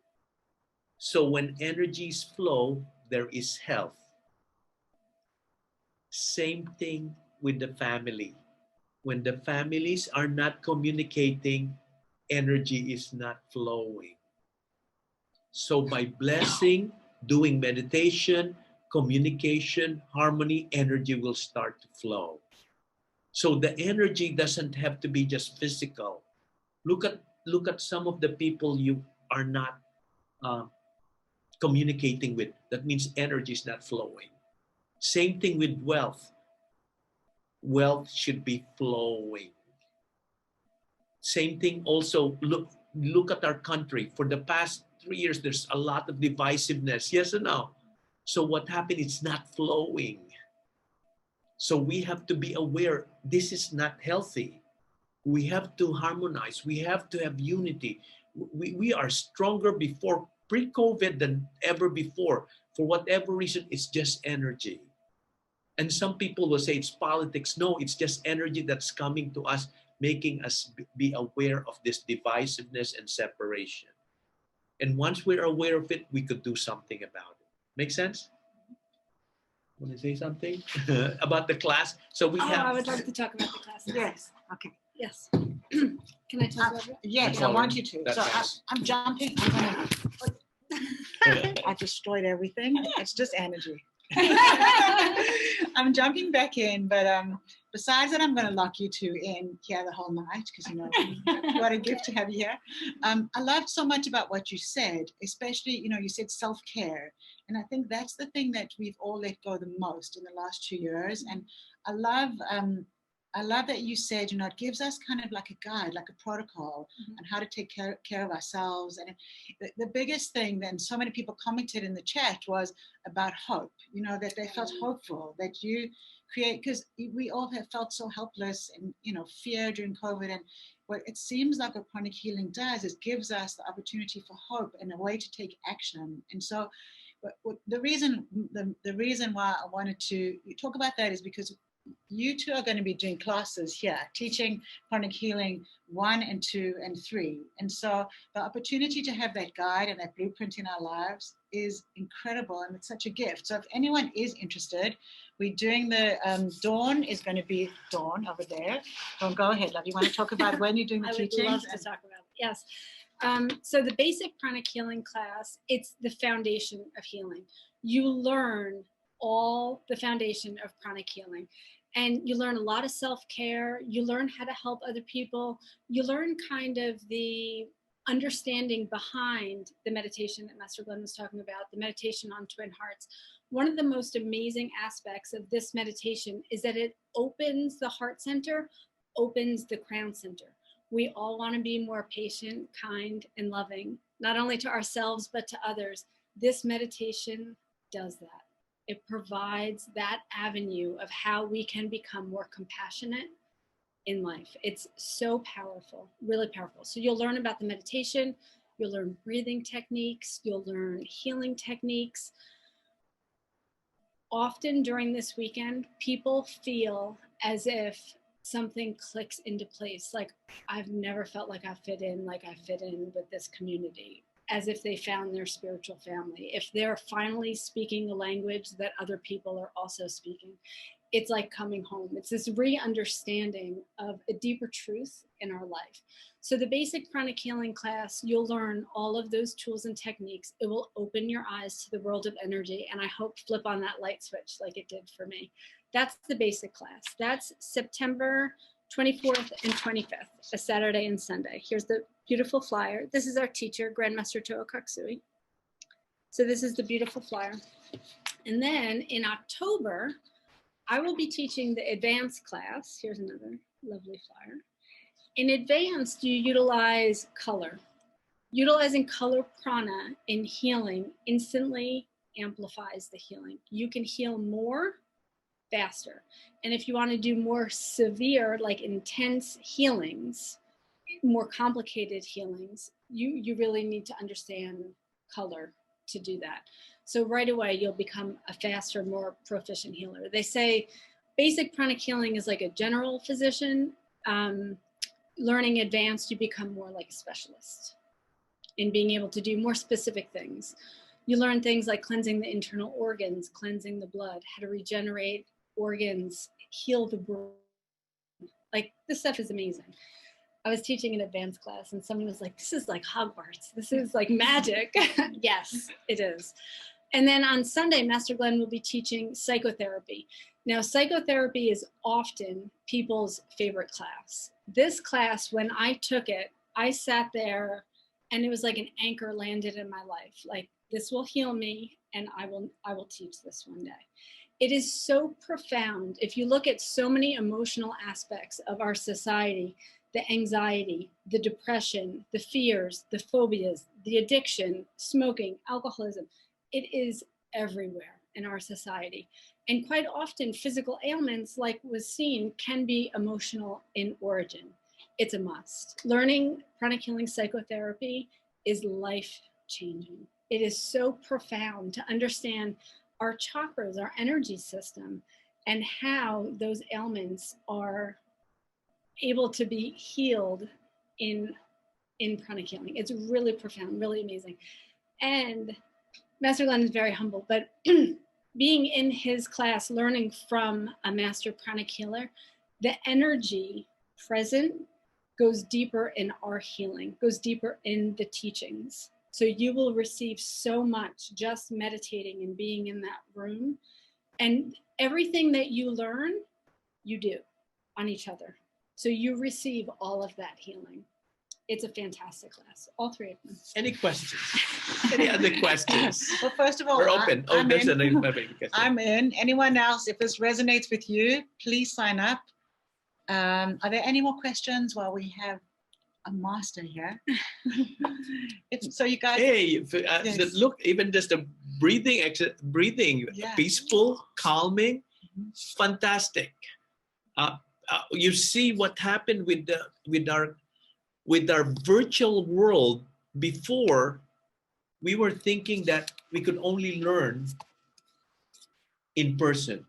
So when energies flow, there is health. Same thing with the family. When the families are not communicating, energy is not flowing. So by blessing, doing meditation, communication, harmony, energy will start to flow. So the energy doesn't have to be just physical. Look at some of the people you are not communicating with. That means energy is not flowing. Same thing with wealth. Wealth should be flowing. Same thing also, look at our country. For the past 3 years, there's a lot of divisiveness. Yes or no? So what happened? It's not flowing. So we have to be aware this is not healthy. We have to harmonize. We have to have unity. We are stronger before pre-COVID than ever before. For whatever reason, it's just energy. And some people will say it's politics. No, it's just energy that's coming to us, making us be aware of this divisiveness and separation. And once we're aware of it, we could do something about it. Make sense? Want to say something about the class? So we have. I would like to talk about the class. Yes. Okay. Yes. Can I talk about it? Yes, I want you to. So I'm jumping. I destroyed everything. It's just energy. I'm jumping back in, but besides that, I'm going to lock you two in here the whole night because what a gift to have you here. I loved so much about what you said, especially you said self-care, and I think that's the thing that we've all let go the most in the last 2 years. And I love that you said, it gives us kind of like a guide, like a protocol on how to take care of ourselves. And the biggest thing then, so many people commented in the chat, was about hope, that they felt hopeful, that you create, because we all have felt so helpless and, fear during COVID. And what it seems like what pranic healing does is gives us the opportunity for hope and a way to take action. And so the reason why I wanted to talk about that is because you two are going to be doing classes here, teaching pranic healing 1 and 2 and 3. And so the opportunity to have that guide and that blueprint in our lives is incredible, and it's such a gift. So if anyone is interested, we're doing the Dawn is going to be Dawn over there. Dawn, go ahead, love. You want to talk about when you're doing the teaching? I would love to talk about it. Yes. So the basic pranic healing class, it's the foundation of healing. You learn all the foundation of pranic healing. And you learn a lot of self-care. You learn how to help other people. You learn kind of the understanding behind the meditation that Master Glenn was talking about, the meditation on Twin Hearts. One of the most amazing aspects of this meditation is that it opens the heart center, opens the crown center. We all want to be more patient, kind, and loving, not only to ourselves, but to others. This meditation does that. It provides that avenue of how we can become more compassionate in life. It's so powerful, really powerful. So you'll learn about the meditation, you'll learn breathing techniques, you'll learn healing techniques. Often during this weekend, people feel as if something clicks into place. Like, I've never felt like I fit in with this community. as if they found their spiritual family. If they're finally speaking a language that other people are also speaking, it's like coming home. It's this re-understanding of a deeper truth in our life. So the basic pranic healing class, you'll learn all of those tools and techniques. It will open your eyes to the world of energy, and I hope flip on that light switch like it did for me. That's the basic class. That's September 24th and 25th, a Saturday and Sunday. Here's the beautiful flyer. This is our teacher, Grandmaster Toa Kaksui. So this is the beautiful flyer. And then in October, I will be teaching the advanced class. Here's another lovely flyer. In advanced, you utilize color. Utilizing color prana in healing instantly amplifies the healing. You can heal more faster. And if you want to do more severe, like intense healings, more complicated healings, you really need to understand color to do that. So right away, you'll become a faster, more proficient healer. They say basic pranic healing is like a general physician. Learning advanced, you become more like a specialist in being able to do more specific things. You learn things like cleansing the internal organs, cleansing the blood, how to regenerate organs, heal the brain. Like, this stuff is amazing. I was teaching an advanced class and someone was like, this is like Hogwarts. This is like magic. Yes, it is. And then on Sunday, Master Glenn will be teaching psychotherapy. Now, psychotherapy is often people's favorite class. This class, when I took it, I sat there and it was like an anchor landed in my life. Like, this will heal me and I will teach this one day. It is so profound. If you look at so many emotional aspects of our society, the anxiety, the depression, the fears, the phobias, the addiction, smoking, alcoholism, it is everywhere in our society. And quite often physical ailments, like was seen, can be emotional in origin. It's a must. Learning pranic healing psychotherapy is life-changing. It is so profound to understand our chakras, our energy system, and how those ailments are able to be healed in pranic healing. It's really profound, really amazing. And Master Glenn is very humble, but being in his class, learning from a master pranic healer, the energy present goes deeper in our healing, goes deeper in the teachings. So you will receive so much just meditating and being in that room. And everything that you learn, you do on each other. So you receive all of that healing. It's a fantastic class, all three of them. Any questions? Any other questions? Well, first of all, We're open. I'm there's in. another question. I'm in. Anyone else, if this resonates with you, please sign up. Are there any more questions while we have a master here? So you guys. Hey, Yes. look, even just the breathing, Yeah. peaceful, calming, fantastic. You see what happened with our virtual world. Before, we were thinking that we could only learn in person,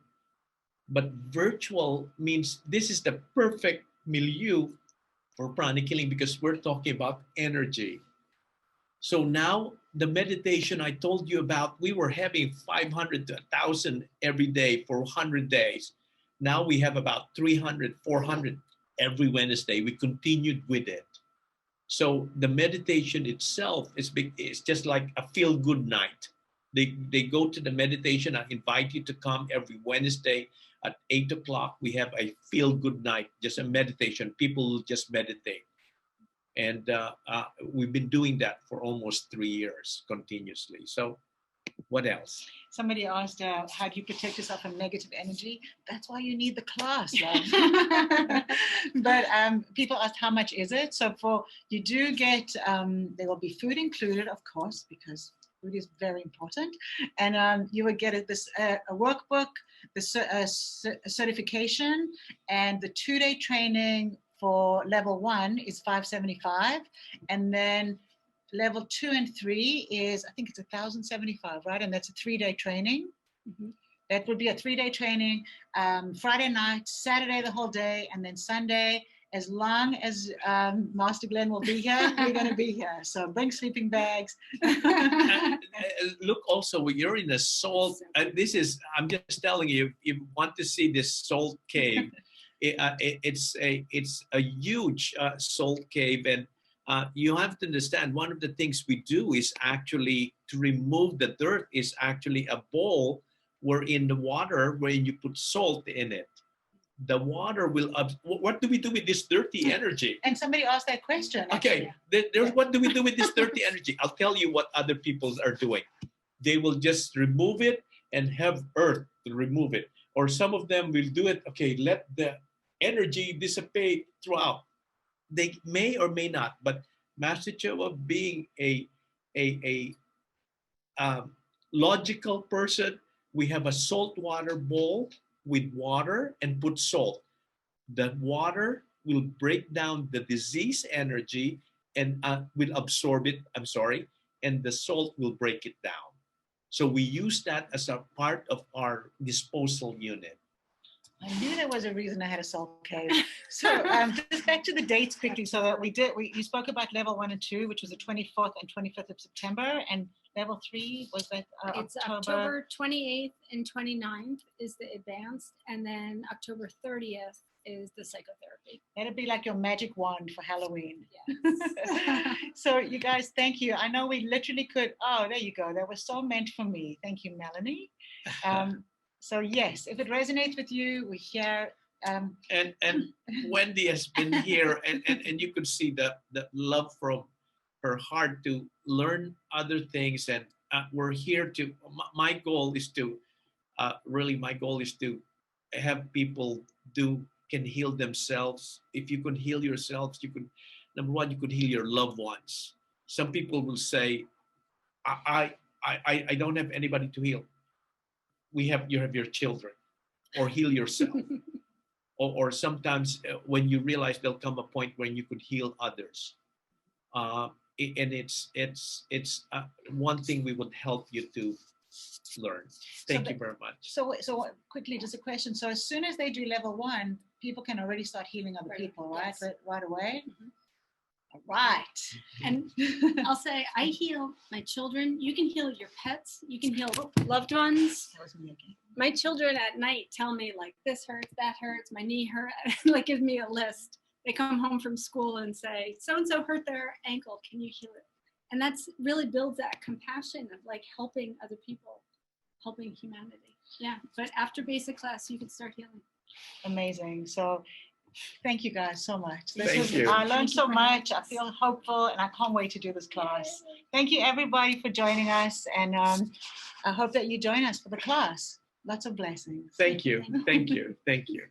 but virtual means this is the perfect milieu for pranic healing because we're talking about energy. So now the meditation I told you about, we were having 500 to 1,000 every day for 100 days. Now we have about 300, 400 every Wednesday. We continued with it. So the meditation itself is just like a feel-good night. They go to the meditation. I invite you to come every Wednesday at 8 o'clock. We have a feel-good night, just a meditation. People just meditate. And we've been doing that for almost 3 years continuously. So what else? Somebody asked, how do you protect yourself from negative energy? That's why you need the class, right? But people asked, how much is it? So you do get, there will be food included, of course, because food is very important. And you will get a workbook, the certification, and the 2-day training for level 1 is $575. And then level 2 and 3 is, I think it's $1,075, right? And that's a 3-day training. Mm-hmm. That would be a 3-day training, Friday night, Saturday the whole day, and then Sunday as long as Master Glenn will be here, we're going to be here. So bring sleeping bags. Look, also, when you're in a salt, and this is, I'm just telling you, if you want to see this salt cave, it's a huge salt cave, and you have to understand, one of the things we do is actually to remove the dirt is actually a bowl where in the water, where you put salt in it. The water will, what do we do with this dirty energy? And somebody asked that question. Okay, what do we do with this dirty energy? I'll tell you what other people are doing. They will just remove it and have earth to remove it. Or some of them will do it, okay, let the energy dissipate throughout. They may or may not, but Master Choa, being a logical person, we have a salt water bowl with water and put salt. The water will break down the disease energy and will absorb it, and the salt will break it down. So we use that as a part of our disposal unit. I knew there was a reason I had a salt cave. So just back to the dates quickly. So that you spoke about level 1 and 2, which was the 24th and 25th of September, and level 3 was that It's October 28th and 29th is the advanced, and then October 30th is the psychotherapy. That'd be like your magic wand for Halloween. Yes. So you guys, thank you. I know we literally could, oh, there you go. That was so meant for me. Thank you, Melanie. So yes, if it resonates with you, we're here. And Wendy has been here, and you could see the love from her heart to learn other things, and we're here to. My goal is to have people can heal themselves. If you can heal yourselves, you could. Number one, you could heal your loved ones. Some people will say, I don't have anybody to heal. You have your children, or heal yourself. or sometimes when you realize there'll come a point when you could heal others. And it's one thing we would help you to learn. Thank you very much. So quickly, just a question. So as soon as they do level 1, people can already start healing other people, right? Yes. Right away? Mhm. All right. And I'll say, I heal my children. You can heal your pets. You can heal loved ones. That was me again. My children at night tell me, like, this hurts, that hurts, my knee hurt. Like, give me a list. They come home from school and say, so-and-so hurt their ankle. Can you heal it? And that's really builds that compassion of like helping other people, helping humanity. Yeah. But after basic class, you can start healing. Amazing. So thank you guys so much. Thank you. I learned Thank you so for much. having I us. feel hopeful, and I can't wait to do this class. Thank you, everybody, for joining us. And I hope that you join us for the class. Lots of blessings. Thank you. Thank you. Thank you.